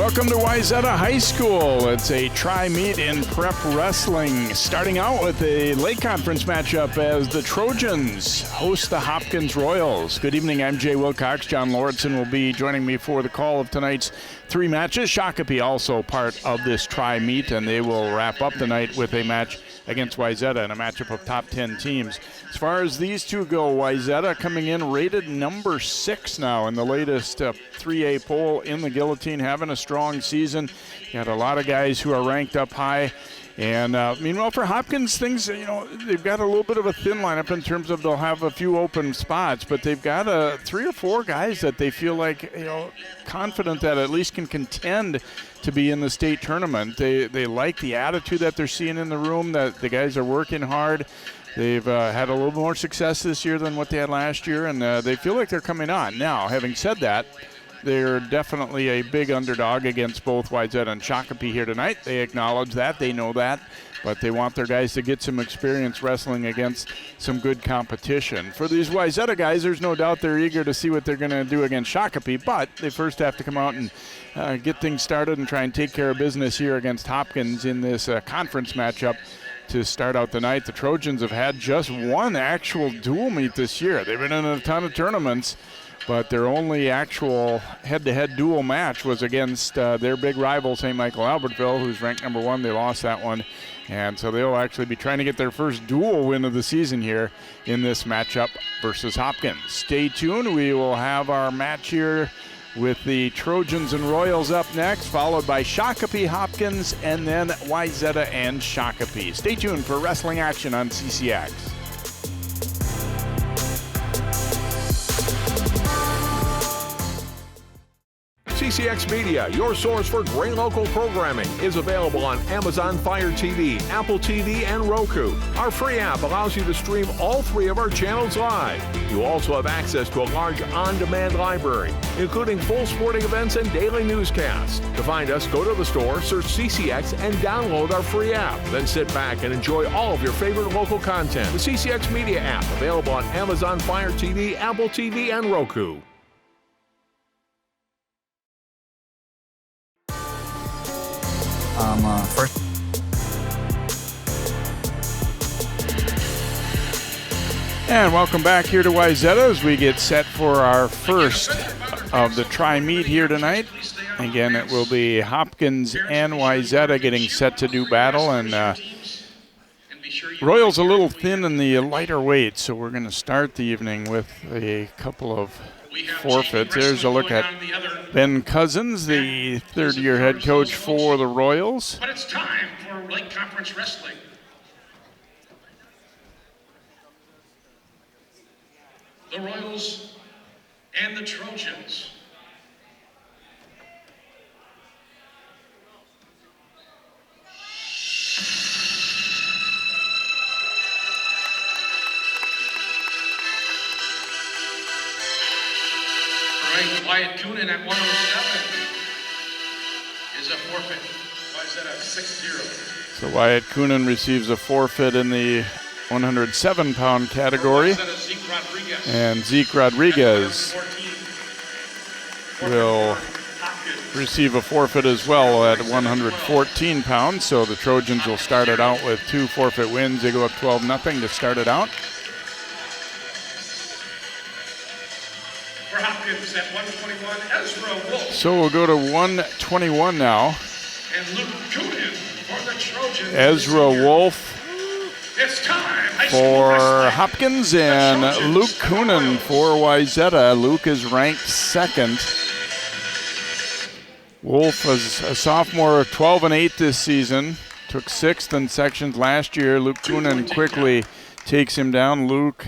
Welcome to Wayzata High School. It's a tri-meet in prep wrestling, starting out with a late conference matchup as the Trojans host the Hopkins Royals. Good evening, I'm Jay Wilcox. John Lauritsen will be joining me for the call of tonight's three matches. Shakopee also part of this tri-meet, and they will wrap up the night with a match against Wayzata in a matchup of top 10 teams. As far as these two go, Wayzata coming in rated number 6 now in the latest 3A poll in the Guillotine, having a strong season. Got a lot of guys who are ranked up high. And meanwhile, for Hopkins, things, they've got a little bit of a thin lineup in terms of they'll have a few open spots, but they've got 3 or 4 guys that they feel like, confident that at least can contend to be in the state tournament. They like the attitude that they're seeing in the room, that the guys are working hard. They've had a little more success this year than what they had last year, and they feel like they're coming on. Now, having said that, they're definitely a big underdog against both Wayzata and Shakopee here tonight. They acknowledge that, they know that, but they want their guys to get some experience wrestling against some good competition. For these Wayzata guys, there's no doubt they're eager to see what they're going to do against Shakopee, but they first have to come out and get things started and try and take care of business here against Hopkins in this conference matchup. To start out the night, the Trojans have had just one actual dual meet this year. They've been in a ton of tournaments, but their only actual head-to-head dual match was against their big rival, St. Michael Albertville, who's ranked number 1. They lost that one, and so they'll actually be trying to get their first dual win of the season here in this matchup versus Hopkins. Stay tuned. We will have our match here with the Trojans and Royals up next, followed by Shakopee, Hopkins, and then Wayzata and Shakopee. Stay tuned for wrestling action on CCX. CCX Media, your source for great local programming, is available on Amazon Fire TV, Apple TV, and Roku. Our free app allows you to stream all 3 of our channels live. You also have access to a large on-demand library, including full sporting events and daily newscasts. To find us, go to the store, search CCX, and download our free app. Then sit back and enjoy all of your favorite local content. The CCX Media app, available on Amazon Fire TV, Apple TV, and Roku. First. And welcome back here to Wayzata as we get set for our first of the tri-meet here tonight. Again, it will be Hopkins and Wayzata getting set to do battle, and Royals a little thin in the lighter weight, so we're going to start the evening with a couple of forfeits. There's a look at Ben Cousins, the third-year head coach for the Royals. But it's time for late conference wrestling. The Royals and the Trojans. Wyatt Coonan at 107 is a forfeit. Why is that a 6-0? So Wyatt Coonan receives a forfeit in the 107-pound category. And Zeke Rodriguez will receive a forfeit as well at 114 pounds. So the Trojans will start it out with 2 forfeit wins. They go up 12-0 to start it out. Hopkins at 121, Ezra Wolf. So we'll go to 121 now. And Luke Coonan for the Trojans. Ezra Wolf it's time. For Hopkins and Luke Coonan for Wayzata. Luke is ranked 2nd. Wolf was a sophomore, 12-8 this season. Took 6th in sections last year. Luke Coonan quickly takes him down. Luke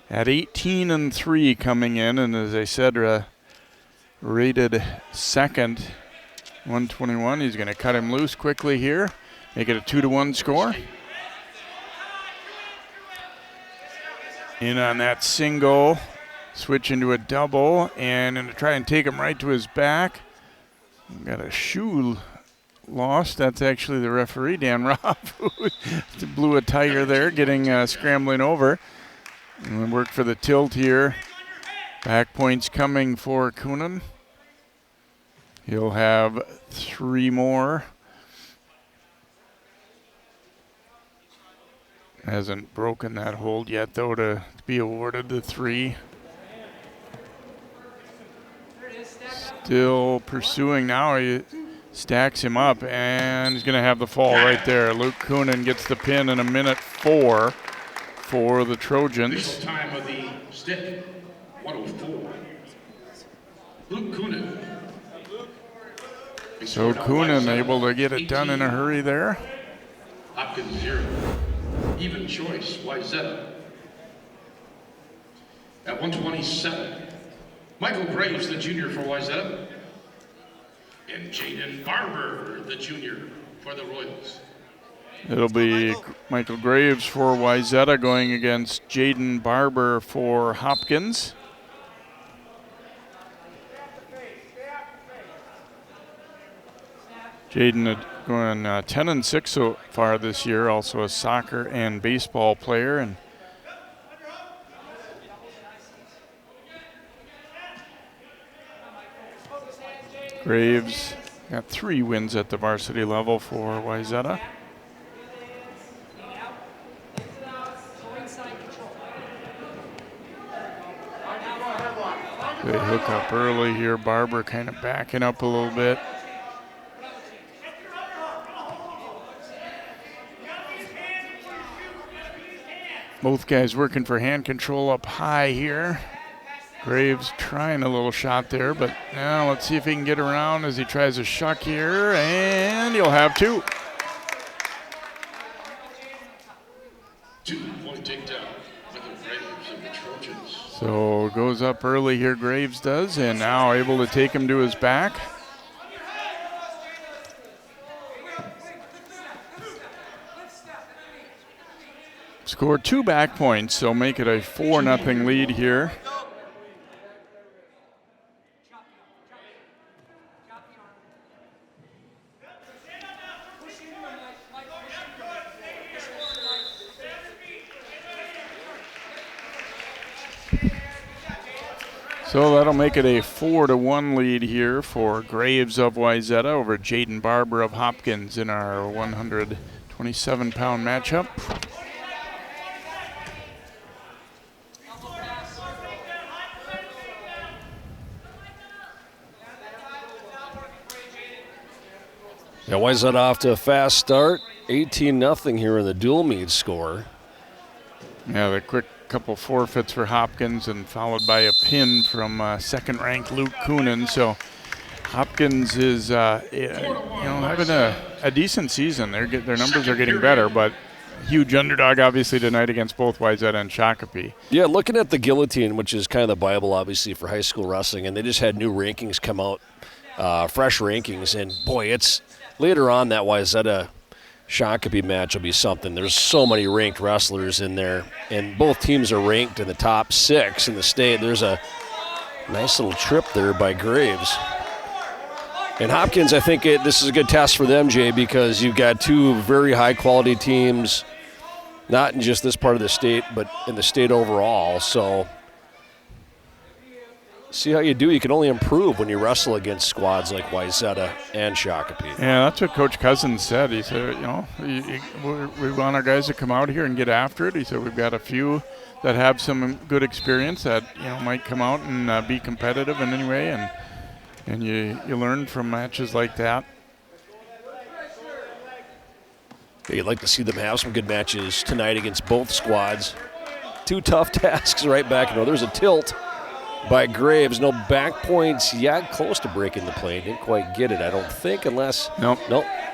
at 18-3 coming in, and as I said, rated 2nd, 121. He's going to cut him loose quickly here, make it a 2-1 score. In on that single, switch into a double, and going to try and take him right to his back. Got a shoe lost. That's actually the referee, Dan Robb, who blew a tire there, getting scrambling over. And we work for the tilt here. Back points coming for Coonan. He'll have 3 more. Hasn't broken that hold yet, though, to be awarded the 3. Still pursuing now. He stacks him up, and he's going to have the fall right there. Luke Coonan gets the pin in 1:04 for the Trojans. Official time of the stick, 1:04. Luke Coonan. So Coonan able to get it done in a hurry there. Hopkins 0. Even choice, Wayzata. At 1:27, Michael Graves, the junior for Wayzata. And Jaden Barber, the junior for the Royals. It'll be Michael Graves for Wayzata going against Jaden Barber for Hopkins. Jaden going 10-6 so far this year, also a soccer and baseball player. And Graves got 3 wins at the varsity level for Wayzata. They hook up early here. Barber kind of backing up a little bit. Both guys working for hand control up high here. Graves trying a little shot there, but now let's see if he can get around as he tries a shuck here, and he'll have 2. 2-point takedown for the Graves of the Trojans. So goes up early here, Graves does, and now able to take him to his back. Scored 2 back points, so make it a 4-0 lead here. So that'll make it a 4-1 lead here for Graves of Wayzata over Jaden Barber of Hopkins in our 127-pound matchup. Yeah, Wayzata off to a fast start. 18-0 here in the dual meet score. Yeah, the quick couple forfeits for Hopkins and followed by a pin from second-ranked Luke Coonan. So Hopkins is having a decent season. Their numbers are getting better, but huge underdog obviously tonight against both Wayzata and Shakopee. Yeah, looking at the Guillotine, which is kind of the Bible obviously for high school wrestling, and they just had new rankings come out, fresh rankings, and boy, it's later on that Wayzata Shakopee match will be something. There's so many ranked wrestlers in there, and both teams are ranked in the top 6 in the state. There's a nice little trip there by Graves. And Hopkins, I think this is a good test for them, Jay, because you've got 2 very high-quality teams, not in just this part of the state, but in the state overall. So see how you do. You can only improve when you wrestle against squads like Wayzata and Shakopee. Yeah, that's what Coach Cousins said. He said, we want our guys to come out here and get after it. He said we've got a few that have some good experience that might come out and be competitive in any way, and you learn from matches like that. You'd like to see them have some good matches tonight against both squads. 2 tough tasks right back. There's a tilt by Graves. No back points yet. Close to breaking the plane. Didn't quite get it, I don't think, unless... Nope.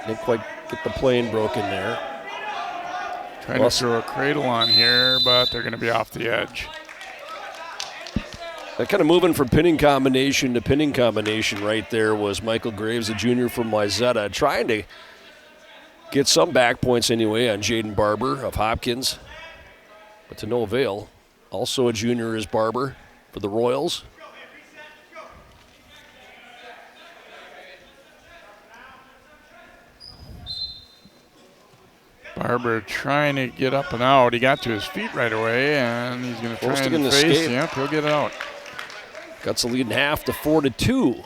Didn't quite get the plane broken there. Trying to throw a cradle on here, but they're going to be off the edge. That kind of moving from pinning combination to pinning combination right there was Michael Graves, a junior from Wayzata, trying to get some back points anyway on Jaden Barber of Hopkins, but to no avail. Also a junior is Barber for the Royals. Barber trying to get up and out. He got to his feet right away, and he's going to try and face. Escape. Yep, he'll get it out. Cuts the lead in half to 4-2. 1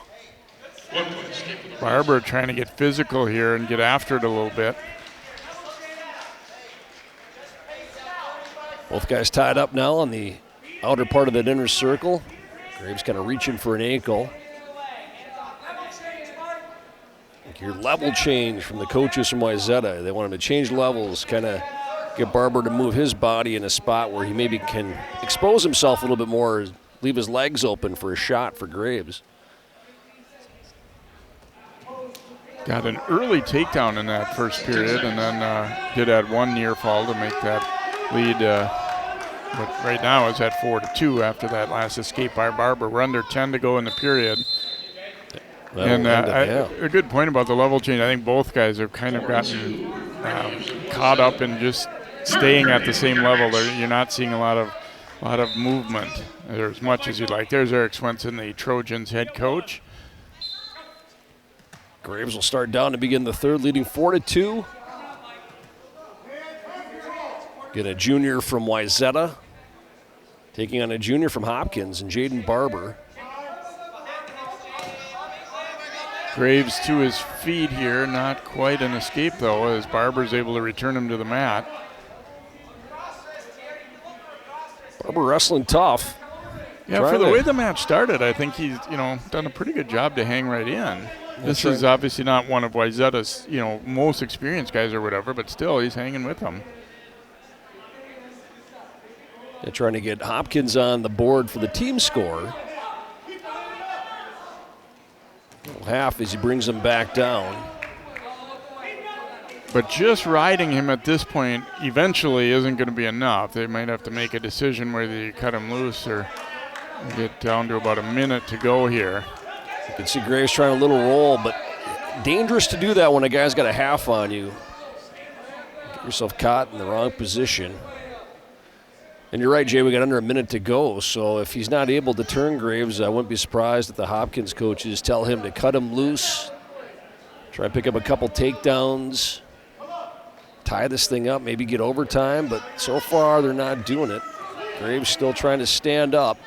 point escape for the Barber trying to get physical here and get after it a little bit. Both guys tied up now on the outer part of that inner circle. Graves kind of reaching for an ankle. Your level change from the coaches from Wayzata. They want him to change levels, kind of get Barber to move his body in a spot where he maybe can expose himself a little bit more, leave his legs open for a shot for Graves. Got an early takedown in that first period and then did add one near fall to make that lead. But right now is at 4-2 after that last escape by Barber. We're under 10 to go in the period. A good point about the level change. I think both guys have kind of gotten caught up in just staying at the same level. You're not seeing a lot of movement or as much as you'd like. There's Eric Swenson, the Trojans head coach. Graves will start down to begin the third, leading 4-2. Get a junior from Wayzata, taking on a junior from Hopkins and Jaden Barber. Graves to his feet here, not quite an escape though, as Barber's able to return him to the mat. Barber wrestling tough. Yeah, for the way the match started, I think he's done a pretty good job to hang right in. This is obviously not one of Wayzata's most experienced guys or whatever, but still he's hanging with them. They're trying to get Hopkins on the board for the team score. Half as he brings him back down. But just riding him at this point eventually isn't going to be enough. They might have to make a decision whether you cut him loose or get down to about a minute to go here. You can see Graves trying a little roll, but dangerous to do that when a guy's got a half on you. Get yourself caught in the wrong position. And you're right, Jay, we got under a minute to go, so if he's not able to turn Graves, I wouldn't be surprised if the Hopkins coaches tell him to cut him loose, try and pick up a couple takedowns, tie this thing up, maybe get overtime, but so far they're not doing it. Graves still trying to stand up.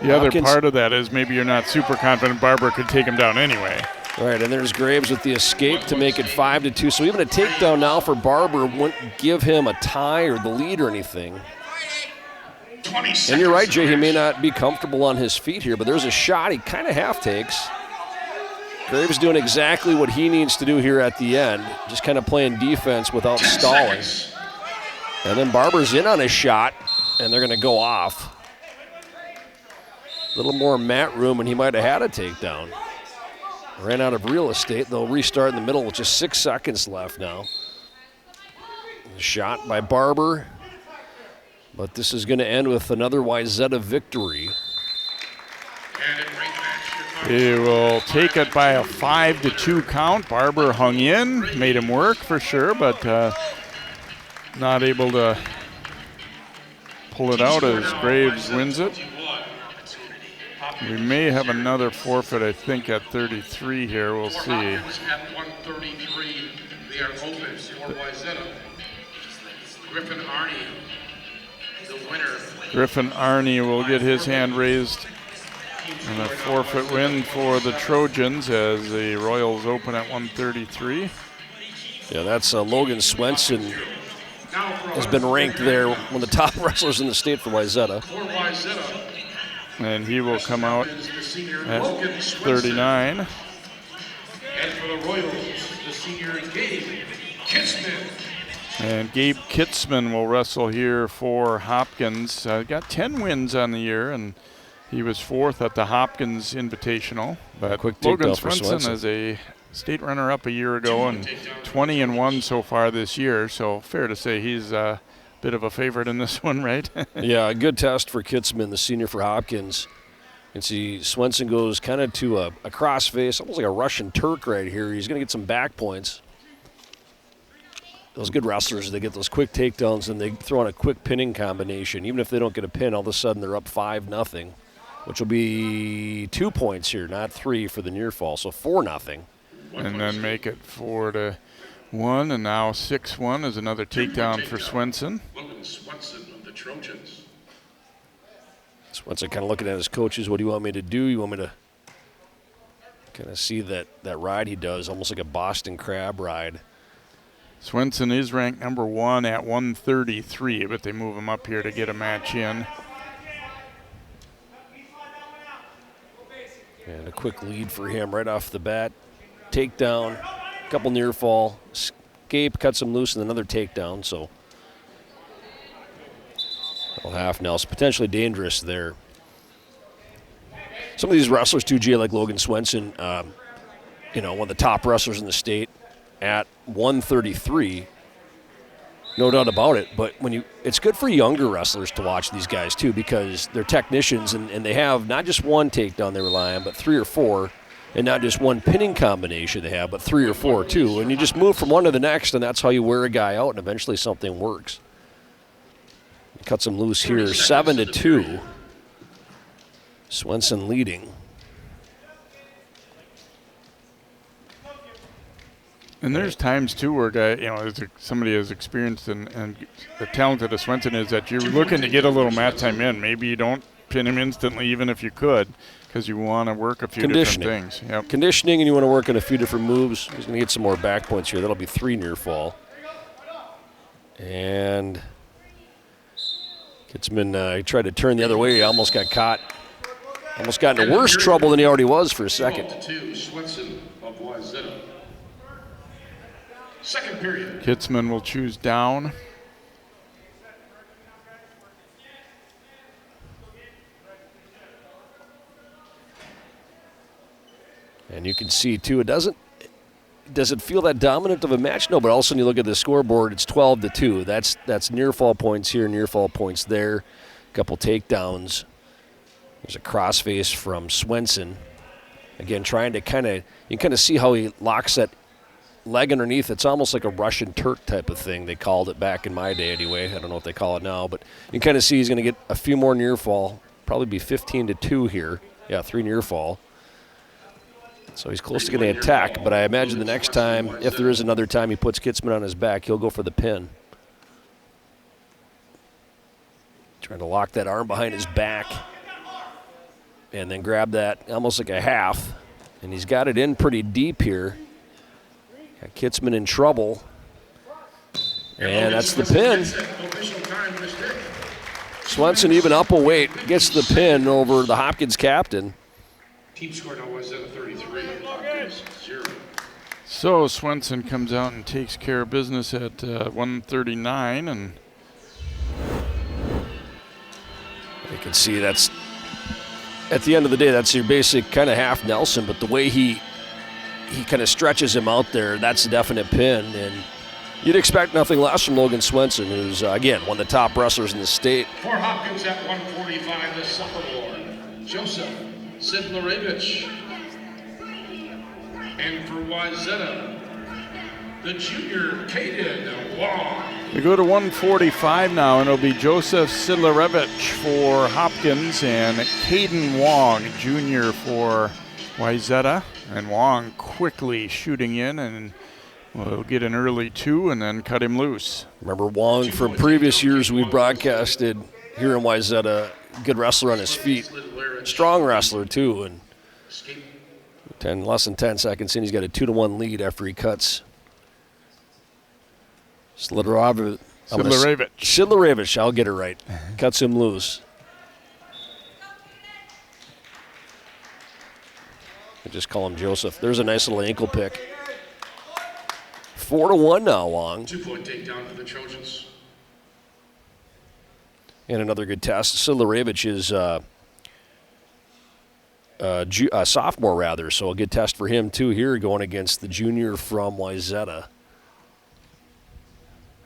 The other part of that is maybe you're not super confident Barber could take him down anyway. Right, and there's Graves with the escape to make it 5-2, so even a takedown now for Barber wouldn't give him a tie or the lead or anything. And you're right, Jay, he may not be comfortable on his feet here, but there's a shot he kind of half takes. Graves doing exactly what he needs to do here at the end, just kind of playing defense without stalling. And then Barber's in on his shot, and they're going to go off. A little more mat room, and he might have had a takedown. Ran out of real estate. They'll restart in the middle with just 6 seconds left now. Shot by Barber. But this is going to end with another Wayzata victory. He will take it by a 5-2 count. Barber hung in, made him work for sure, but not able to pull it out as Graves wins it. We may have another forfeit, I think, at 33 here. We'll see. At 133, they are open for Wayzata. Griffin Arney. Griffin Arney will get his hand raised. And a forfeit win for the Trojans as the Royals open at 133. Yeah, that's Logan Swenson has been ranked there one of the top wrestlers in the state for Wayzata. And he will come out at 39. And for the Royals, the senior Gabe Kitzman. And Gabe Kitzman will wrestle here for Hopkins. Got 10 wins on the year, and he was 4th at the Hopkins Invitational. But Logan Swenson is a state runner-up a year ago and 20-1 so far this year. So fair to say he's a bit of a favorite in this one, right? Yeah, a good test for Kitzman, the senior for Hopkins. You can see Swenson goes kind of to a crossface, almost like a Russian Turk right here. He's going to get some back points. Those good wrestlers, they get those quick takedowns and they throw in a quick pinning combination. Even if they don't get a pin, all of a sudden they're up 5-0, which will be 2 points here, not 3 for the near fall, so 4-0. And then make it 4-1, and now 6-1 is another takedown for Swenson. Logan Swenson of the Trojans. Swenson kind of looking at his coaches. What do you want me to do? You want me to Kind of see that ride he does, almost like a Boston Crab ride. Swenson is ranked number 1 at 133, but they move him up here to get a match in. And a quick lead for him right off the bat. Takedown, a couple near fall, escape, cuts him loose, and another takedown. So half Nelson, potentially dangerous there. Some of these wrestlers too, Jay, like Logan Swenson, one of the top wrestlers in the state at 133. No doubt about it, but it's good for younger wrestlers to watch these guys too, because they're technicians and they have not just one takedown they rely on, but 3 or 4, and not just one pinning combination they have, but 3 or 4 too. And you just move from one to the next, and that's how you wear a guy out, and eventually something works. He cuts him loose here, 7-2. Swenson leading. And there's times too where somebody as experienced and talented as Swenson is, that you're looking to get a little mat time in. Maybe you don't pin him instantly, even if you could, because you want to work a few different things. Yep. Conditioning, and you want to work on a few different moves. He's going to get some more back points here. That'll be 3 near fall. And Kitzman, he tried to turn the other way. He almost got caught. Almost got into worse trouble than he already was for a second. 12-2, Swenson of Wayzata. Second period. Kitzman will choose down. And you can see too, does it feel that dominant of a match? No, but also when you look at the scoreboard, it's 12-2. That's near fall points here, near fall points there. A couple takedowns. There's a crossface from Swenson. Again, trying to you can see how he locks that leg underneath. It's almost like a Russian Turk type of thing. They called it back in my day anyway. I don't know what they call it now, but you can kind of see he's going to get a few more near fall. Probably be 15-2 here. Yeah, 3 near fall. So he's close to getting an attack, but I imagine the next time, if there is another time he puts Kitzman on his back, he'll go for the pin. Trying to lock that arm behind his back and then grab that almost like a half. And he's got it in pretty deep here. Got Kitzman in trouble. And that's the pin. Swenson, even up a weight, gets the pin over the Hopkins captain. Team score now was at 33. Hopkins 0. So Swenson comes out and takes care of business at 139, and you can see that's, at the end of the day, that's your basic kind of half Nelson, but the way he kind of stretches him out there, that's a definite pin. And you'd expect nothing less from Logan Swenson, who's, again, one of the top wrestlers in the state. For Hopkins at 145, the sophomore, Joseph Sidlarevich. And for Wayzata, the junior, Caden Wong. we go to 145 now, and it'll be Joseph Sidlarevich for Hopkins and Caden Wong, junior, for Wayzata. And Wong quickly shooting in, and we'll get an early 2 and then cut him loose. Remember Wong from previous years we broadcasted here in Wayzata, good wrestler on his feet. Strong wrestler too, and less than 10 seconds in, he's got a 2-1 lead after he cuts Sidlarevich, I'll get it right. Cuts him loose. I just call him Joseph. There's a nice little ankle pick. 4-1 now, Wong. 2-point takedown for the Trojans. And another good test. Sidlarevich is a sophomore, rather, so a good test for him, too, here going against the junior from Wayzata.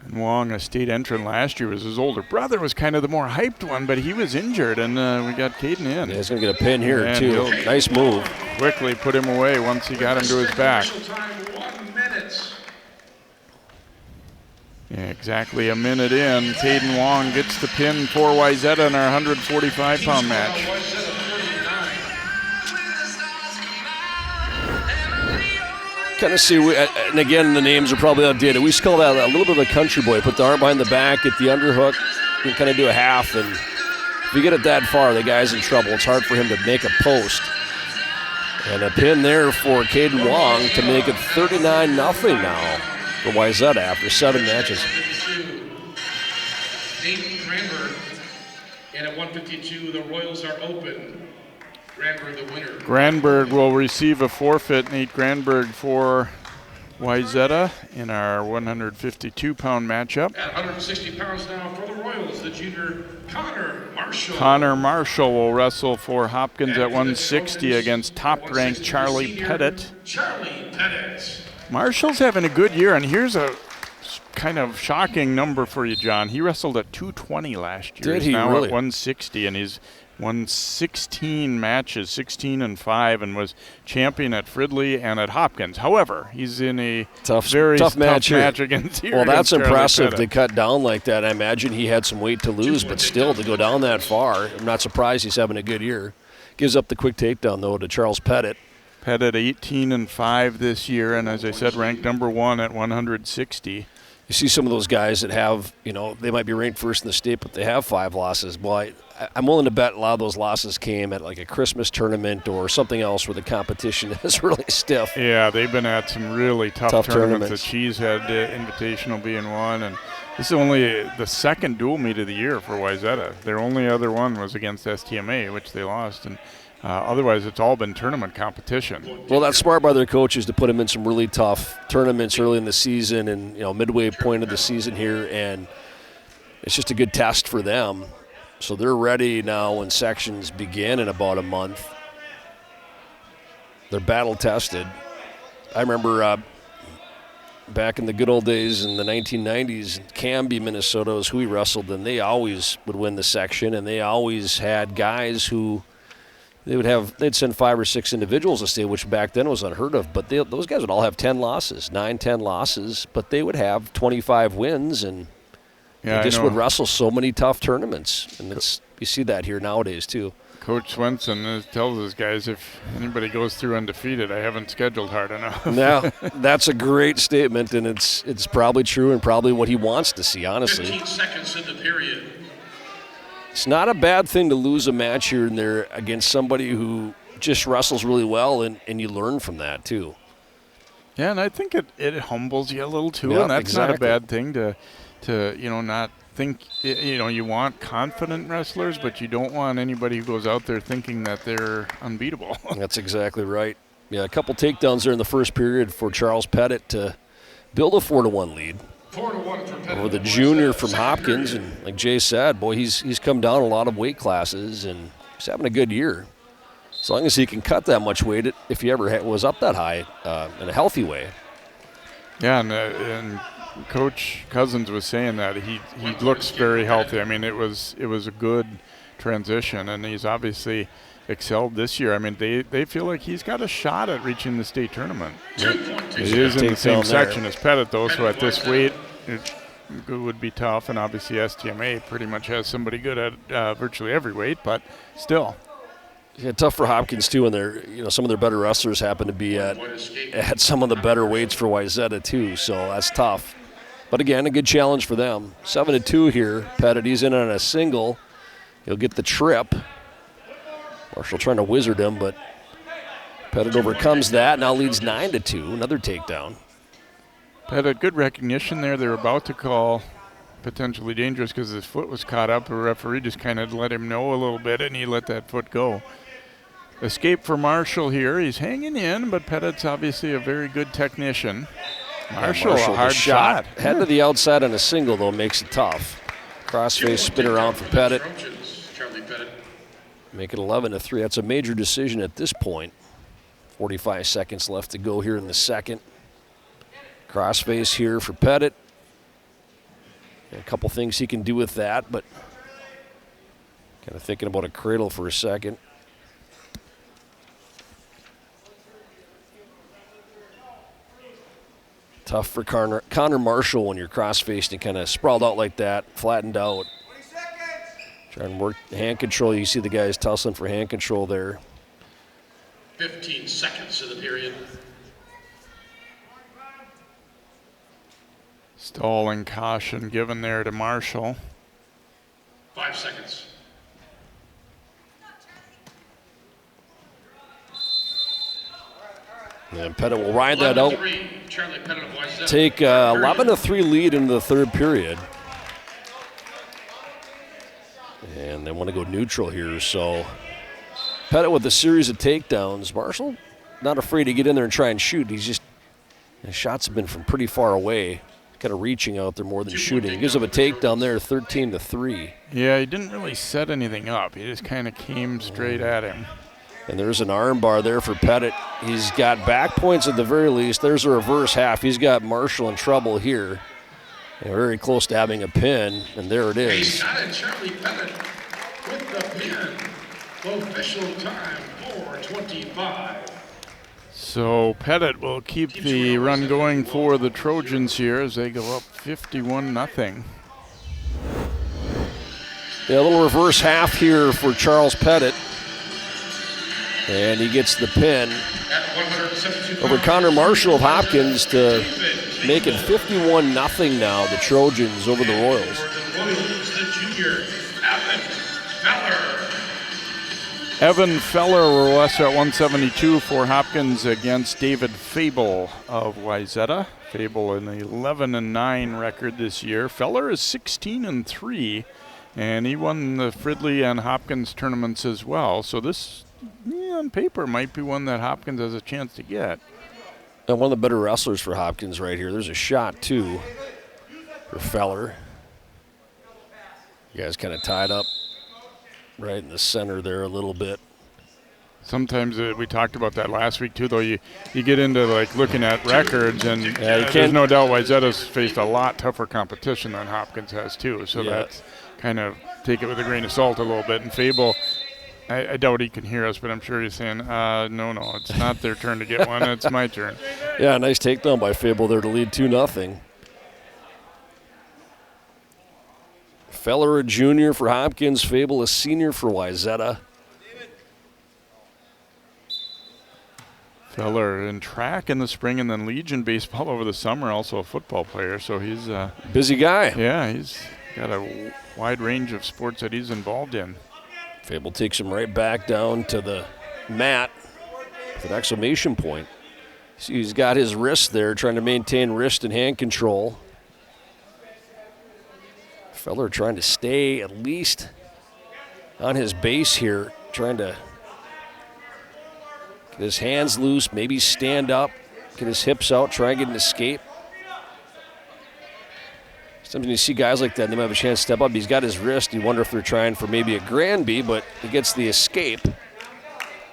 And Wong, a state entrant last year, was his older brother, was kind of the more hyped one, but he was injured, and we got Caden in. Yeah, he's going to get a pin here, and too. Nice move. Quickly put him away once he got him to his back. Time, 1 minute. Yeah, exactly a minute in. Caden Wong gets the pin for Wayzata in our 145-pound match. Kind of see, and again, the names are probably outdated. We used to call that a little bit of a country boy. Put the arm behind the back, get the underhook, and kind of do a half. And if you get it that far, the guy's in trouble. It's hard for him to make a post. And a pin there for Caden Wong to make it 39-0 now for Wayzata after 7 matches. Nate Granberg, and at 152, the Royals are open. Granberg the winner. Granberg will receive a forfeit. Nate Granberg for Wayzata in our 152-pound matchup. At 160 pounds now for the Royals, the junior Connor Marshall. Connor Marshall will wrestle for Hopkins at 160 against top-ranked Charlie Pettit. Charlie Pettit. Marshall's having a good year, and here's a kind of shocking number for you, John. He wrestled at 220 last year. Did he He's now really? at 160, and he's won 16 matches, 16-5, and was champion at Fridley and at Hopkins. However, he's in a very tough match against here. Well, that's against impressive. Pettit. They cut down like that. I imagine he had some weight to lose, but still to go down that far, I'm not surprised he's having a good year. Gives up the quick takedown, though, to Charles Pettit. Pettit 18-5 this year, and as I said, ranked number 1 at 160. You see some of those guys that have, they might be ranked first in the state, but they have 5 losses. Well, I'm willing to bet a lot of those losses came at like a Christmas tournament or something else where the competition is really stiff. Yeah, they've been at some really tough tournaments. The Cheese had Invitational being one, and this is only the second dual meet of the year for Wayzata. Their only other one was against STMA, which they lost, and otherwise it's all been tournament competition. Well, that's smart by their coaches to put them in some really tough tournaments early in the season and midway point of the season here, and it's just a good test for them. So they're ready now when sections begin in about a month. They're battle tested. I remember back in the good old days in the 1990s, Canby, Minnesota was who we wrestled, and they always would win the section, and they always had guys who they'd send 5 or 6 individuals to stay, which back then was unheard of, but those guys would all have 10 losses, 9-10 losses, but they would have 25 wins, and they just would wrestle so many tough tournaments, and you see that here nowadays too. Coach Swenson tells his guys, if anybody goes through undefeated, I haven't scheduled hard enough. Now, that's a great statement, and it's probably true and probably what he wants to see, honestly. 15 seconds in the period. It's not a bad thing to lose a match here and there against somebody who just wrestles really well, and you learn from that too. Yeah, and I think it humbles you a little too, Yeah, and that's exactly. not a bad thing to not think. You want confident wrestlers, but you don't want anybody who goes out there thinking that they're unbeatable. That's exactly right. Yeah, a couple takedowns there in the first period for Charles Pettit to build a 4-1 lead 4-1 for Pettit. over the junior from Hopkins, and like Jay said, boy, he's come down a lot of weight classes, and he's having a good year. As long as he can cut that much weight, if he ever was up that high in a healthy way. Yeah, and Coach Cousins was saying that he looks very healthy. I mean, it was a good transition, and he's obviously excelled this year. I mean, they feel like he's got a shot at reaching the state tournament. It is in the same section as Pettit, though, so at this weight, it would be tough, and obviously STMA pretty much has somebody good at virtually every weight, but still. Yeah, tough for Hopkins too, and some of their better wrestlers happen to be at some of the better weights for Wayzata too, so that's tough. But again, a good challenge for them. 7-2 here. Pettit, he's in on a single. He'll get the trip. Marshall trying to wizard him, but Pettit overcomes that. Now leads 9-2. Another takedown. Pettit, good recognition there. They're about to call potentially dangerous because his foot was caught up. The referee just kind of let him know a little bit, and he let that foot go. Escape for Marshall here. He's hanging in, but Pettit's obviously a very good technician. Marshall, a hard shot. Head to the outside on a single, though, makes it tough. Crossface spin around for Pettit. Charlie Pettit. Make it 11-3. That's a major decision at this point. 45 seconds left to go here in the second. Crossface here for Pettit. A couple things he can do with that, but kind of thinking about a cradle for a second. Tough for Connor Marshall when you're cross-faced and kind of sprawled out like that, flattened out. Trying to work hand control. You see the guys tussling for hand control there. 15 seconds in the period. Stalling caution given there to Marshall. 5 seconds. And Pettit will ride that out. 11-3, Charlie Pettit of Wayzata. Take 11-3 lead into the third period. And they want to go neutral here, so Pettit with a series of takedowns. Marshall not afraid to get in there and try and shoot. His shots have been from pretty far away, kind of reaching out there more than shooting. He gives up a takedown there, 13-3. Yeah, he didn't really set anything up. He just kind of came straight at him. And there's an arm bar there for Pettit. He's got back points at the very least. There's a reverse half. He's got Marshall in trouble here. And very close to having a pin, and there it is. He got it, Charlie Pettit with the pin. Official time, 4:25. So Pettit will keep the run going for the Trojans here as they go up 51-0. Yeah, a little reverse half here for Charles Pettit. And he gets the pin over Connor Marshall of Hopkins to make it 51-0 now, the Trojans over the Royals. The junior, Evan Feller. Evan Feller will wrestle at 172 for Hopkins against David Fable of Wayzata. Fable an 11-9 record this year. Feller is 16-3, and he won the Fridley and Hopkins tournaments as well. So this, on paper, might be one that Hopkins has a chance to get. And one of the better wrestlers for Hopkins right here. There's a shot, too, for Feller. You guys kind of tied up right in the center there a little bit. Sometimes we talked about that last week, too, though. You get into, like, looking at records, and there's no doubt Wayzata's faced a lot tougher competition than Hopkins has, too. So that's kind of take it with a grain of salt a little bit. And Fable, I doubt he can hear us, but I'm sure he's saying, no, it's not their turn to get one. It's my turn. Yeah, nice takedown by Fable there to lead 2-0. Feller a junior for Hopkins, Fable a senior for Wayzata. Feller in track in the spring and then Legion baseball over the summer, also a football player, so he's a busy guy. Yeah, he's got a wide range of sports that he's involved in. Fable takes him right back down to the mat with an exclamation point. See, he's got his wrist there, trying to maintain wrist and hand control. Feller trying to stay at least on his base here, trying to get his hands loose, maybe stand up, get his hips out, try and get an escape. Sometimes you see guys like that, they might have a chance to step up. He's got his wrist. You wonder if they're trying for maybe a Granby, but he gets the escape.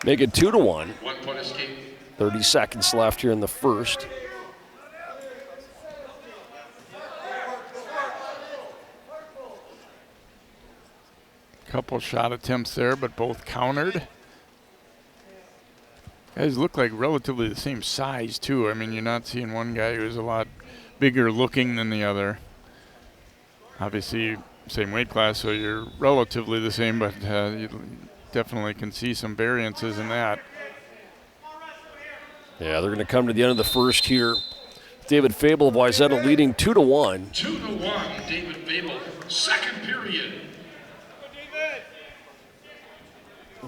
Make it 2-1. 1 point escape. 30 seconds left here in the first. Couple shot attempts there, but both countered. Guys look like relatively the same size, too. I mean, you're not seeing one guy who's a lot bigger looking than the other. Obviously, same weight class, so you're relatively the same, but you definitely can see some variances in that. Yeah, they're going to come to the end of the first here. David Fable of Wayzata leading 2-1. 2-1, David Fable, second period.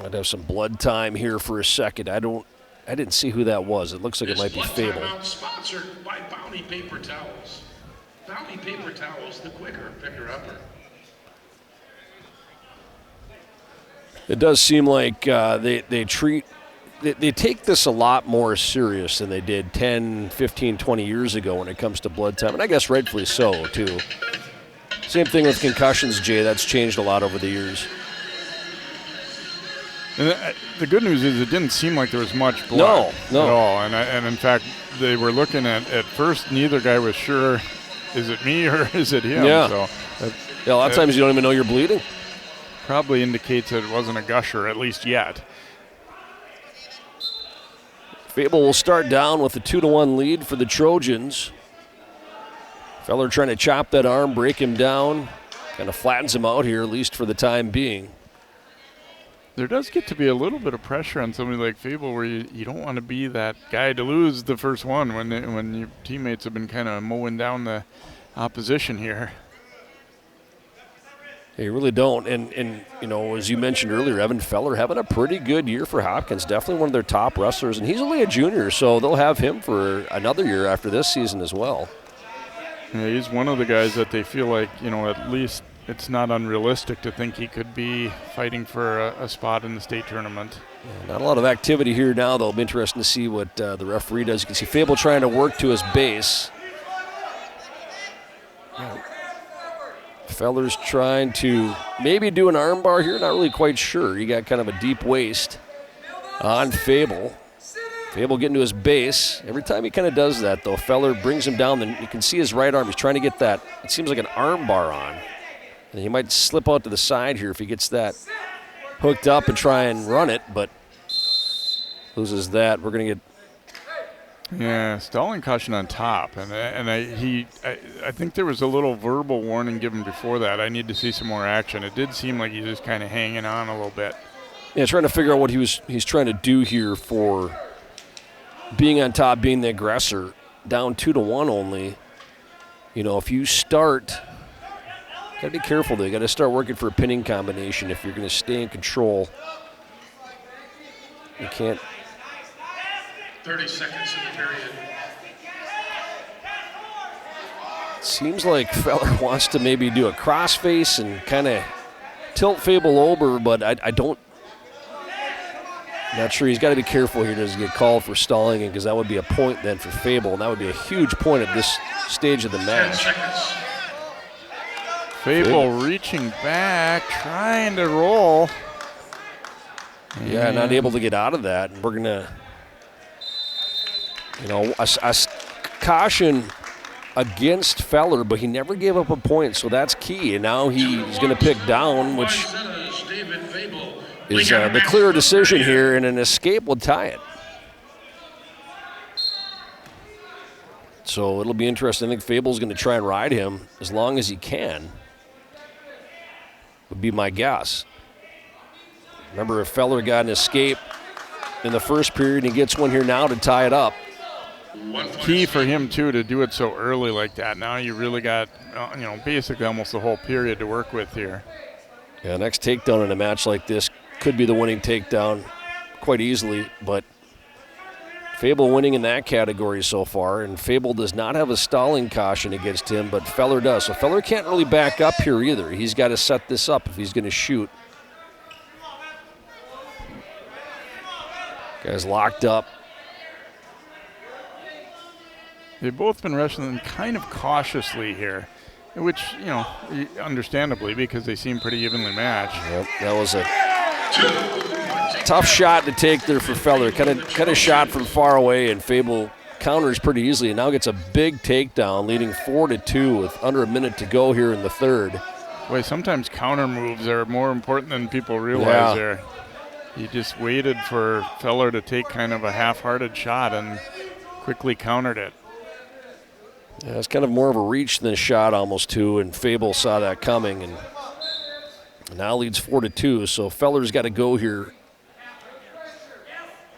I'd have some blood time here for a second. I didn't see who that was. It looks like it might be Fable. Timeout sponsored by Bounty Paper Towels. Bounty Paper Towels, the quicker picker-upper. It does seem like they take this a lot more serious than they did 10, 15, 20 years ago when it comes to blood time, and I guess rightfully so, too. Same thing with concussions, Jay. That's changed a lot over the years. And the good news is it didn't seem like there was much blood at all. And in fact, they were looking at first, neither guy was sure, is it me or is it him? Yeah. So a lot of times you don't even know you're bleeding. Probably indicates that it wasn't a gusher, at least yet. Fable will start down with a 2-1 lead for the Trojans. Feller trying to chop that arm, break him down. Kind of flattens him out here, at least for the time being. There does get to be a little bit of pressure on somebody like Fable where you don't want to be that guy to lose the first one when your teammates have been kind of mowing down the opposition here. They really don't. And you know, as you mentioned earlier, Evan Feller having a pretty good year for Hopkins. Definitely one of their top wrestlers. And he's only a junior, so they'll have him for another year after this season as well. Yeah, he's one of the guys that they feel like, you know, at least it's not unrealistic to think he could be fighting for a spot in the state tournament. Yeah, not a lot of activity here now, though. It'll be interesting to see what the referee does. You can see Fable trying to work to his base. Feller's trying to maybe do an arm bar here. Not really quite sure. He got kind of a deep waist on Fable. Fable getting to his base. Every time he kind of does that, though, Feller brings him down. Then you can see his right arm. He's trying to get that, it seems like an arm bar on. And he might slip out to the side here if he gets that hooked up and try and run it, but loses that. We're going to get... Yeah, stalling caution on top, and I think there was a little verbal warning given before that. I need to see some more action. It did seem like he's just kind of hanging on a little bit. Yeah, trying to figure out what he's trying to do here for being on top, being the aggressor, down 2-1 only. You know, if you start, gotta be careful though. You gotta start working for a pinning combination if you're gonna stay in control. You can't. 30 seconds in the period. Seems like Feller wants to maybe do a crossface and kind of tilt Fable over, but I don't. Not sure. He's got to be careful here. Does he get called for stalling? Because that would be a point then for Fable, and that would be a huge point at this stage of the 10 match. seconds. Fable reaching back, trying to roll. Yeah, not able to get out of that. And we're going to, you know, a caution against Feller, but he never gave up a point, so that's key. And now he's going to pick down, which is the clear decision here, and an escape will tie it. So it'll be interesting. I think Fable's going to try and ride him as long as he can, would be my guess. Remember, if Feller got an escape in the first period, he gets one here now to tie it up. Key for him, too, to do it so early like that. Now you really got, you know, basically almost the whole period to work with here. Yeah, next takedown in a match like this could be the winning takedown quite easily, but Fable winning in that category so far, and Fable does not have a stalling caution against him, but Feller does. So Feller can't really back up here either. He's got to set this up if he's going to shoot. Guys locked up. They've both been wrestling kind of cautiously here, which, you know, understandably, because they seem pretty evenly matched. Yep, that was a tough shot to take there for Feller. Kind of shot from far away, and Fable counters pretty easily, and now gets a big takedown, leading 4-2 with under a minute to go here in the third. Boy, sometimes counter moves are more important than people realize there. He just waited for Feller to take kind of a half-hearted shot and quickly countered it. Yeah, it's kind of more of a reach than a shot almost too, and Fable saw that coming and now leads 4-2. So Feller's got to go here.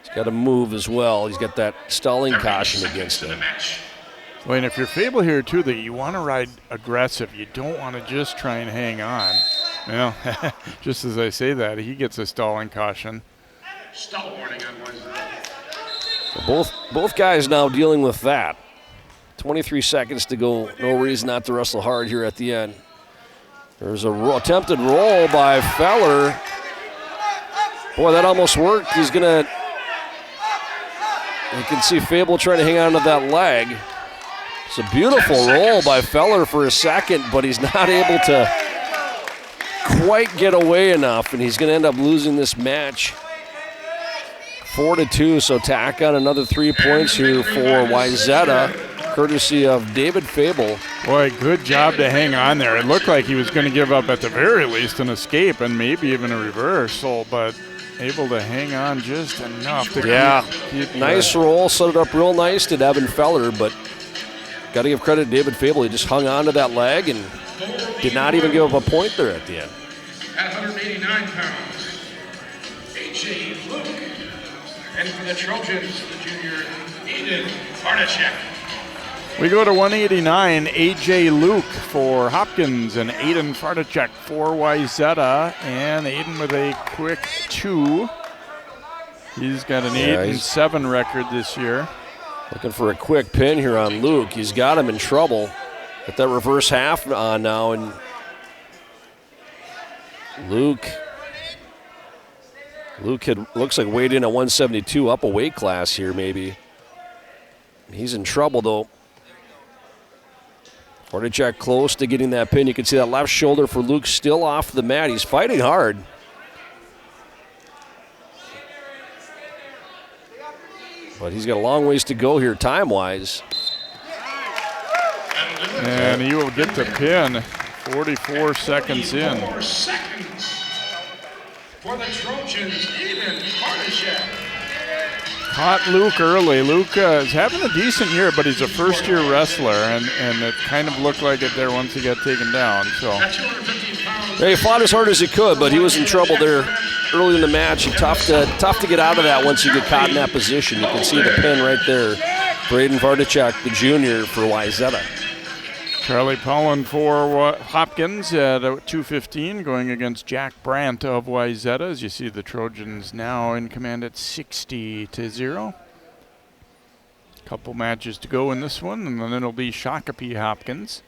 He's got to move as well. He's got that stalling caution against him. Well, and if you're Fable here too, that you want to ride aggressive. You don't want to just try and hang on. Well, just as I say that, he gets a stalling caution. Stall warning on Wayzata. So both guys now dealing with that. 23 seconds to go. No reason not to wrestle hard here at the end. There's a attempted roll by Feller. Boy, that almost worked. He's going to... You can see Fable trying to hang on to that leg. It's a beautiful roll by Feller for a second, but he's not able to quite get away enough, and he's going to end up losing this match 4-2. So tack on another 3 points here for Wayzata, courtesy of David Fable. Boy, good job to hang on there. It looked like he was going to give up at the very least an escape and maybe even a reversal, but able to hang on just enough to keep nice roll, set it up real nice to Evan Feller, but got to give credit to David Fable. He just hung on to that leg and did not even give up a point there at the end. At 189 pounds, A.J. Luke. And for the Trojans, the junior Eden Barnachek. We go to 189, A.J. Luke for Hopkins and Aiden Farticek for Wayzata. And Aiden with a quick 2. He's got an 8-7 record this year. Looking for a quick pin here on Luke. He's got him in trouble. Got that reverse half on now, and Luke looks like weighed in at 172, up a weight class here maybe. He's in trouble though. Farticek close to getting that pin. You can see that left shoulder for Luke still off the mat. He's fighting hard. But he's got a long ways to go here time-wise. And he will get the pin 44 seconds in. 44 seconds for the Trojans, Aiden Farticek. Caught Luke early. Luke is having a decent year, but he's a first-year wrestler, and it kind of looked like it there once he got taken down. So yeah, he fought as hard as he could, but he was in trouble there early in the match. Tough to get out of that once you get caught in that position. You can see the pin right there for Aiden Farticek, the junior for Wayzata. Charlie Pollen for Hopkins at 2:15, going against Jack Brandt of Wayzata. As you see, the Trojans now in command at 60-0. Couple matches to go in this one, and then it'll be Shakopee Hopkins.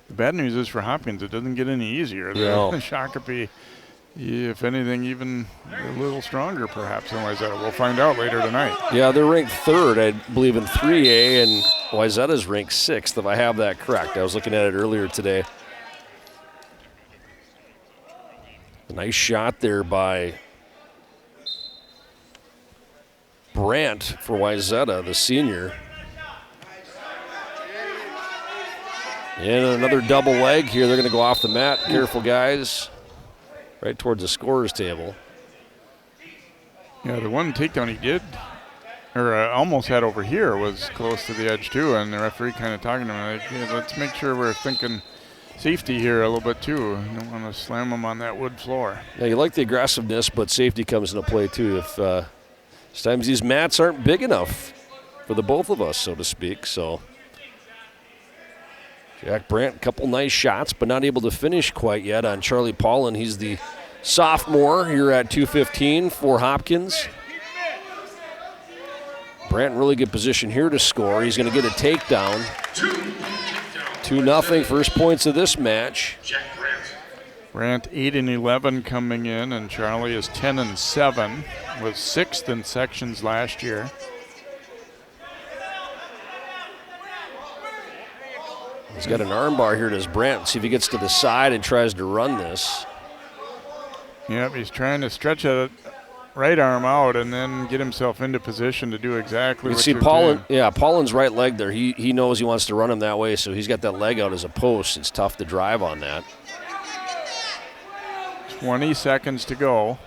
The bad news is for Hopkins, it doesn't get any easier. No. Shakopee, if anything, even a little stronger perhaps than Wayzata. We'll find out later tonight. Yeah, they're ranked 3rd, I believe, in 3A, and Wayzata's ranked 6th, if I have that correct. I was looking at it earlier today. A nice shot there by Brandt for Wayzata, the senior. And another double leg here. They're going to go off the mat. Careful, guys. Right towards the scorer's table. Yeah, the one takedown he did, or almost had over here, was close to the edge too, and the referee kind of talking to him like, hey, let's make sure we're thinking safety here a little bit too. You don't want to slam him on that wood floor. Yeah, you like the aggressiveness, but safety comes into play too. If sometimes these mats aren't big enough for the both of us, so to speak. So Jack Brandt, a couple nice shots, but not able to finish quite yet on Charlie Pollen. He's the sophomore here at 2:15 for Hopkins. Brandt in really good position here to score. He's going to get a takedown. 2-0, first points of this match. Brandt 8-11 coming in, and Charlie is 10-7, was 6th in sections last year. He's got an armbar here, does Brandt. See if he gets to the side and tries to run this. Yep, he's trying to stretch that right arm out and then get himself into position to do exactly what you're Pollen, doing. yeah, Pollen's right leg there. He knows he wants to run him that way, so he's got that leg out as a post. It's tough to drive on that. 20 seconds to go.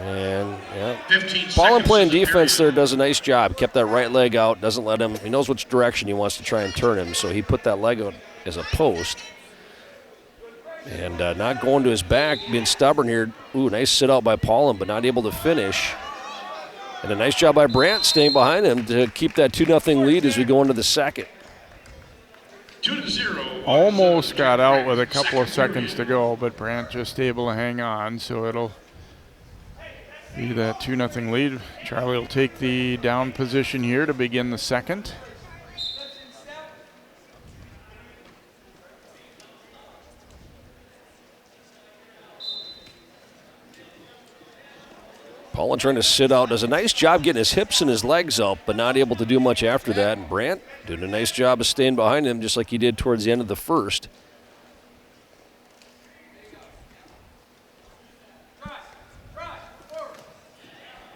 And, yeah, Pollen playing defense there does a nice job. Kept that right leg out, doesn't let him. He knows which direction he wants to try and turn him, so he put that leg out as a post. And not going to his back, being stubborn here. Ooh, nice sit out by Pollen, but not able to finish. And a nice job by Brandt staying behind him to keep that 2-0 lead as we go into the second. 2-0. Almost got out with a couple of seconds to go, but Brandt just able to hang on, so it'll be that 2-0 lead. Charlie will take the down position here to begin the second. Pollen trying to sit out, does a nice job getting his hips and his legs out, but not able to do much after that. And Brandt doing a nice job of staying behind him, just like he did towards the end of the first.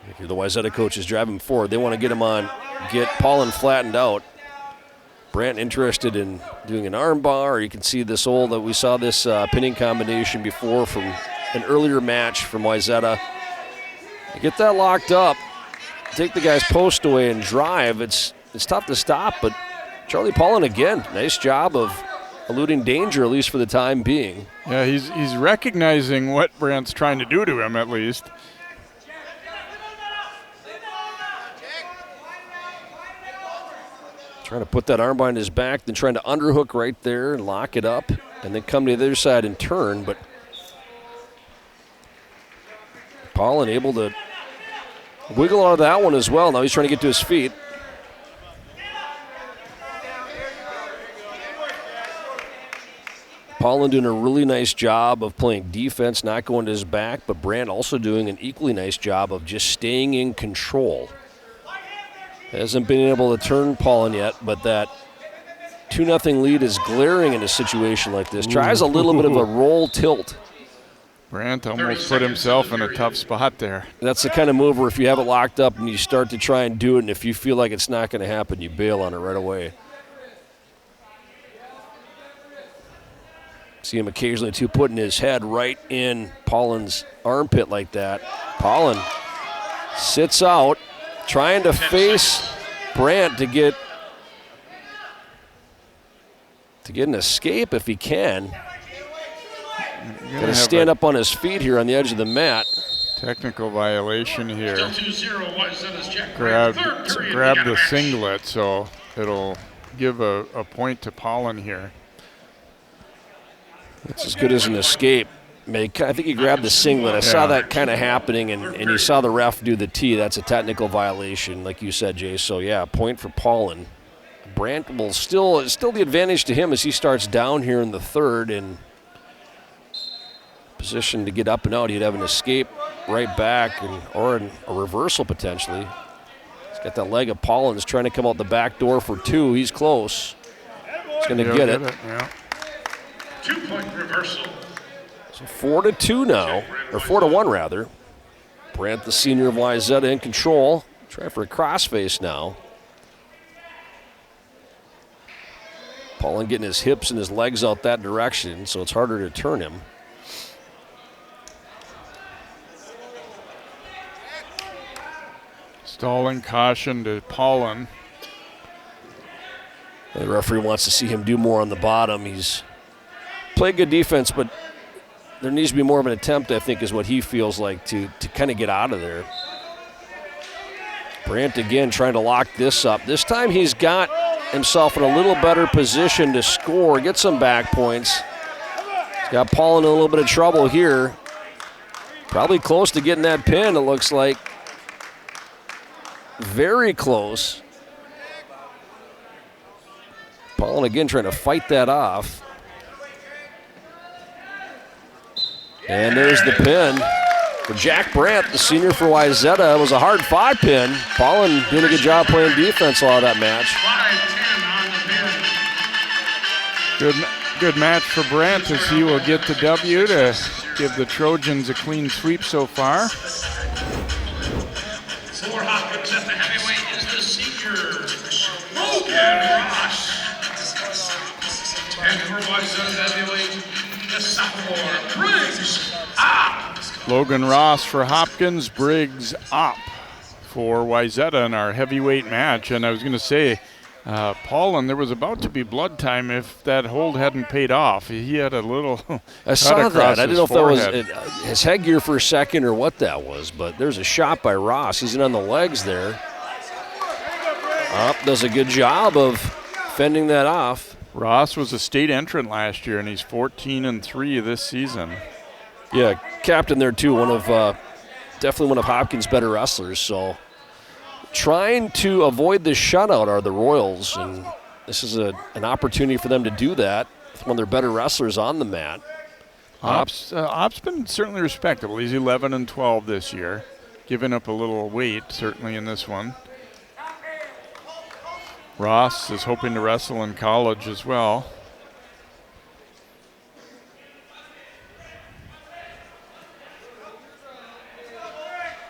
If the Wayzata coach is driving forward, they want to get Pollen flattened out. Brandt interested in doing an arm bar. You can see this we saw this pinning combination before from an earlier match from Wayzata. You get that locked up, take the guy's post away and drive. It's tough to stop, but Charlie Pollen again, nice job of eluding danger, at least for the time being. Yeah, he's recognizing what Brandt's trying to do to him at least. Trying to put that arm behind his back, then trying to underhook right there and lock it up, and then come to the other side and turn. But Paulin able to wiggle out of that one as well. Now he's trying to get to his feet. Paulin doing a really nice job of playing defense, not going to his back, but Brandt also doing an equally nice job of just staying in control. Hasn't been able to turn Paulin yet, but that 2-0 lead is glaring in a situation like this. Tries a little bit of a roll tilt. Brandt almost put himself in a tough spot there. That's the kind of move where if you have it locked up and you start to try and do it, and if you feel like it's not going to happen, you bail on it right away. See him occasionally, too, putting his head right in Paulin's armpit like that. Paulin sits out, trying to face Brandt to get an escape if he can. Got to stand up on his feet here on the edge of the mat. Technical violation here. Still 2-0, Wayzata's check. Grab the singlet, so it'll give a point to Paulin here. It's as good as an escape. I think he grabbed the singlet. I saw that kind of happening, and you saw the ref do the tee. That's a technical violation, like you said, Jay. So, yeah, point for Paulin. Brandt will still the advantage to him as he starts down here in the third and position to get up and out. He'd have an escape right back or a reversal potentially. He's got that leg of Paulin's trying to come out the back door for two. He's close. He's going to get it. Yeah. 2-point reversal. So 4-2 now, or 4-1 rather. Brandt, the senior of Wayzata, in control. Try for a crossface now. Paulin getting his hips and his legs out that direction, so it's harder to turn him. Stalling caution to Paulin. The referee wants to see him do more on the bottom. He's played good defense, but there needs to be more of an attempt, I think, is what he feels like to kind of get out of there. Brandt again trying to lock this up. This time he's got himself in a little better position to score, get some back points. He's got Paulin in a little bit of trouble here. Probably close to getting that pin, it looks like. Very close. Paulin again trying to fight that off. And there's the pin for Jack Brandt, the senior for Wayzata. It was a hard 5 pin. Paulin doing a good job playing defense a lot of that match. 5-10 on the pin. Good match for Brandt as he will get the W to give the Trojans a clean sweep so far. For Hopkins at the heavyweight is the senior, Logan Ross. And for Wayzata at the heavyweight, the sophomore, Briggs Opp. Logan Ross for Hopkins, Briggs Opp for Wayzata in our heavyweight match. And I was going to say, Paulin, there was about to be blood time if that hold hadn't paid off. He had a little I saw that. I didn't know if that was his headgear for a second or what that was, but there's a shot by Ross. He's in on the legs there. Opp does a good job of fending that off. Ross was a state entrant last year, and he's 14-3 this season. Yeah, captain there too. Definitely one of Hopkins' better wrestlers. So trying to avoid the shutout are the Royals, and this is an opportunity for them to do that with one of their better wrestlers on the mat. Opp's been certainly respectable. He's 11-12 this year, giving up a little weight certainly in this one. Ross is hoping to wrestle in college as well.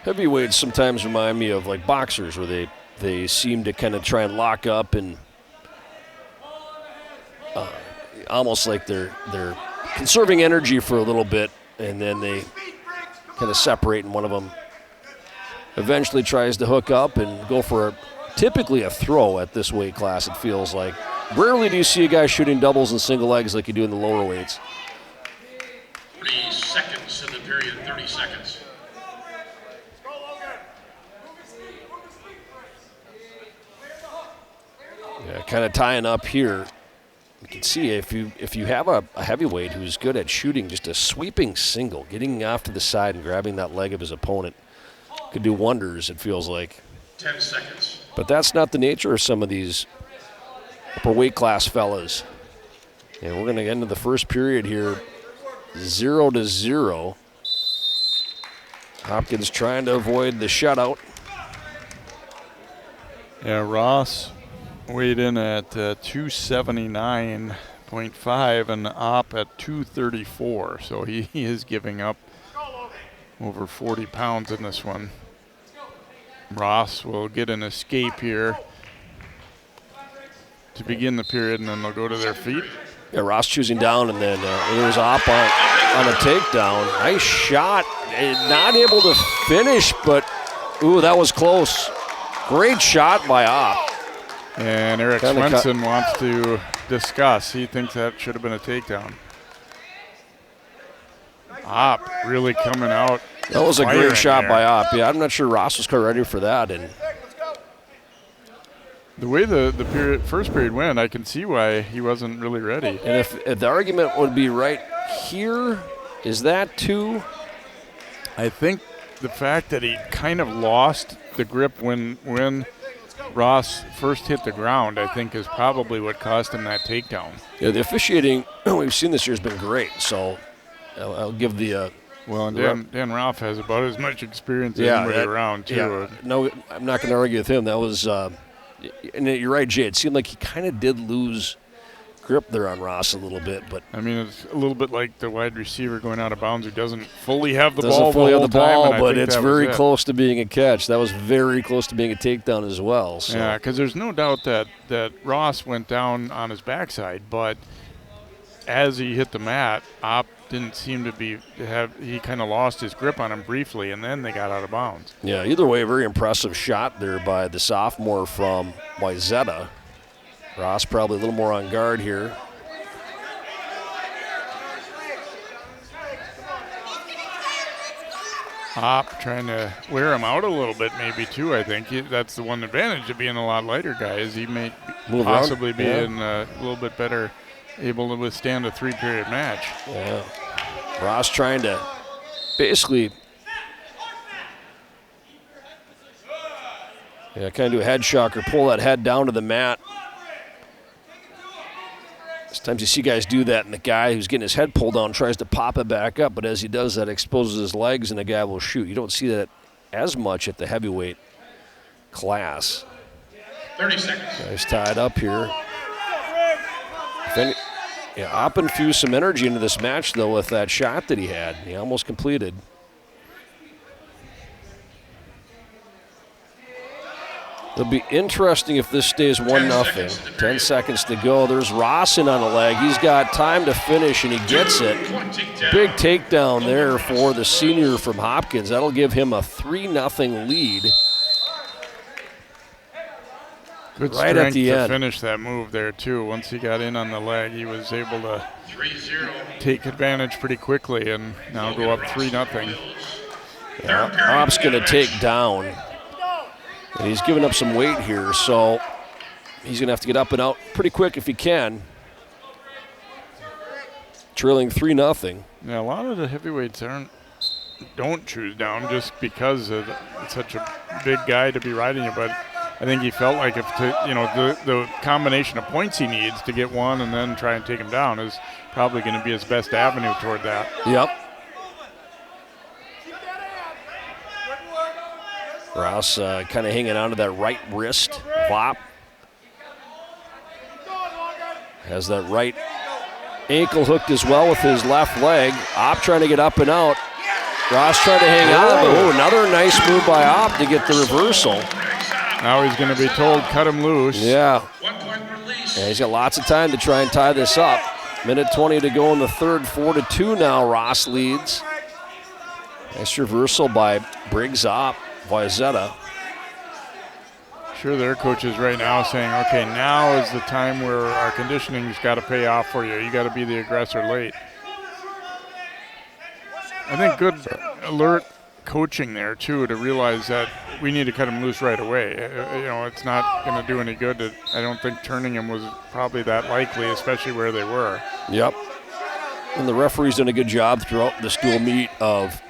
Heavyweights sometimes remind me of like boxers where they seem to kind of try and lock up and almost like they're conserving energy for a little bit, and then they kind of separate, and one of them eventually tries to hook up and go for typically a throw at this weight class, it feels like. Rarely do you see a guy shooting doubles and single legs like you do in the lower weights. 3 seconds in the period, 30 seconds. Yeah, kind of tying up here. You can see if you have a heavyweight who's good at shooting just a sweeping single, getting off to the side and grabbing that leg of his opponent, could do wonders, it feels like. 10 seconds. But that's not the nature of some of these upper weight class fellas. And we're going to get into the first period here, 0-0. Hopkins trying to avoid the shutout. Yeah, Ross weighed in at 279.5 and Opp at 234. So he is giving up over 40 pounds in this one. Ross will get an escape here to begin the period, and then they'll go to their feet. Yeah, Ross choosing down, and then it was Opp on a takedown. Nice shot. Not able to finish, but, ooh, that was close. Great shot by Opp. And Eric Swenson wants to discuss. He thinks that should have been a takedown. Opp really coming out. That was a great shot by Opp. Yeah, I'm not sure Ross was quite ready for that. And the way the first period went, I can see why he wasn't really ready. And if the argument would be right here, is that too? I think the fact that he kind of lost the grip when Ross first hit the ground, I think, is probably what cost him that takedown. Yeah, the officiating we've seen this year has been great. So I'll give the. Well, and Dan Ralph has about as much experience as anybody around, too. Yeah, no, I'm not going to argue with him. That was, and you're right, Jay. It seemed like he kind of did lose grip there on Ross a little bit, but I mean, it's a little bit like the wide receiver going out of bounds who doesn't fully have the ball. Doesn't fully have the ball, time, but it's very close to being a catch. That was very close to being a takedown as well. So. Yeah, because there's no doubt that Ross went down on his backside, but as he hit the mat, Opp didn't seem to he kind of lost his grip on him briefly, and then they got out of bounds. Yeah, either way, a very impressive shot there by the sophomore from Wayzata. Ross probably a little more on guard here. Opp trying to wear him out a little bit maybe too, I think. That's the one advantage of being a lot lighter guy is he may possibly be in a little bit better able to withstand a 3-period match. Yeah. Ross trying to basically kind of do a head shocker, pull that head down to the mat. Sometimes you see guys do that, and the guy who's getting his head pulled down tries to pop it back up, but as he does that, exposes his legs, and the guy will shoot. You don't see that as much at the heavyweight class. 30 seconds. Guy's tied up here. Opp infused some energy into this match, though, with that shot that he had. He almost completed. It'll be interesting if this stays 1-0. 10 seconds to go. There's Ross in on the leg. He's got time to finish, and he gets it. Big takedown there for the senior from Hopkins. That'll give him a 3-0 lead. Good right strength at the to end. Finish that move there, too. Once he got in on the leg, he was able to take advantage pretty quickly and now go up 3-0. Opp's going to take down. And he's giving up some weight here, so he's going to have to get up and out pretty quick if he can. Trailing 3-0. Yeah, a lot of the heavyweights don't choose down just because of such a big guy to be riding you, but I think he felt like the combination of points he needs to get one and then try and take him down is probably going to be his best avenue toward that. Yep. Ross kind of hanging onto that right wrist. Vop has that right ankle hooked as well with his left leg. Opp trying to get up and out. Ross trying to hang on. Oh, another nice move by Opp to get the reversal. Now he's going to be told, cut him loose. Yeah. And he's got lots of time to try and tie this up. Minute 20 to go in the third. 4-2 now. Ross leads. Nice reversal by Briggs Opp. Wayzata. Sure, their coaches right now saying, okay, now is the time where our conditioning's got to pay off for you. You got to be the aggressor late. I think good alert coaching there, too, to realize that we need to cut him loose right away. It's not going to do any good. I don't think turning him was probably that likely, especially where they were. Yep. And the referee's done a good job throughout this dual meet of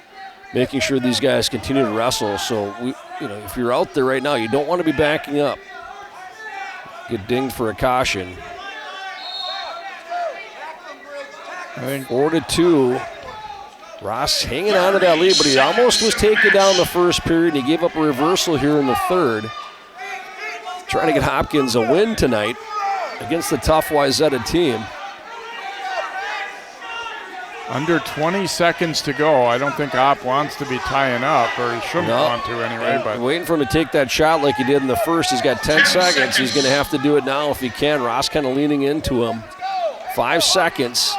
making sure these guys continue to wrestle. So, if you're out there right now, you don't want to be backing up. Get dinged for a caution. I think 4-2. Ross hanging on to that lead, but he almost was taken down the first period. He gave up a reversal here in the third. Trying to get Hopkins a win tonight against the tough Wayzata team. Under 20 seconds to go. I don't think Opp wants to be tying up, or he shouldn't want to anyway. But waiting for him to take that shot like he did in the first. He's got 10 seconds. He's going to have to do it now if he can. Ross kind of leaning into him. 5 seconds.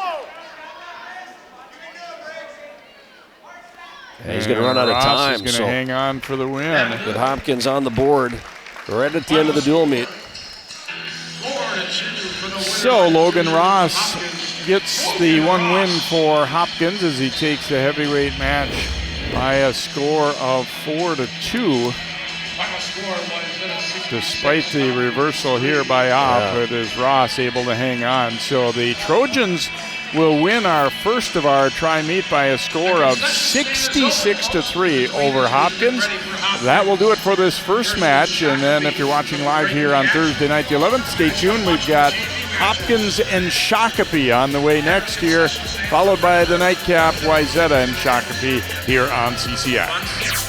And he's going to run out of time. Ross is going to hang on for the win. With Hopkins on the board right at the end of the dual meet. So Logan Ross gets the one win for Hopkins as he takes the heavyweight match by a score of 4-2. Despite the reversal here by Opp, it is Ross able to hang on. So the Trojans will win our first of our tri-meet by a score of 66-3 over Hopkins. That will do it for this first match. And then if you're watching live here on Thursday night the 11th, stay tuned. We've got Hopkins and Shakopee on the way next year, followed by the nightcap Wayzata and Shakopee here on CCX.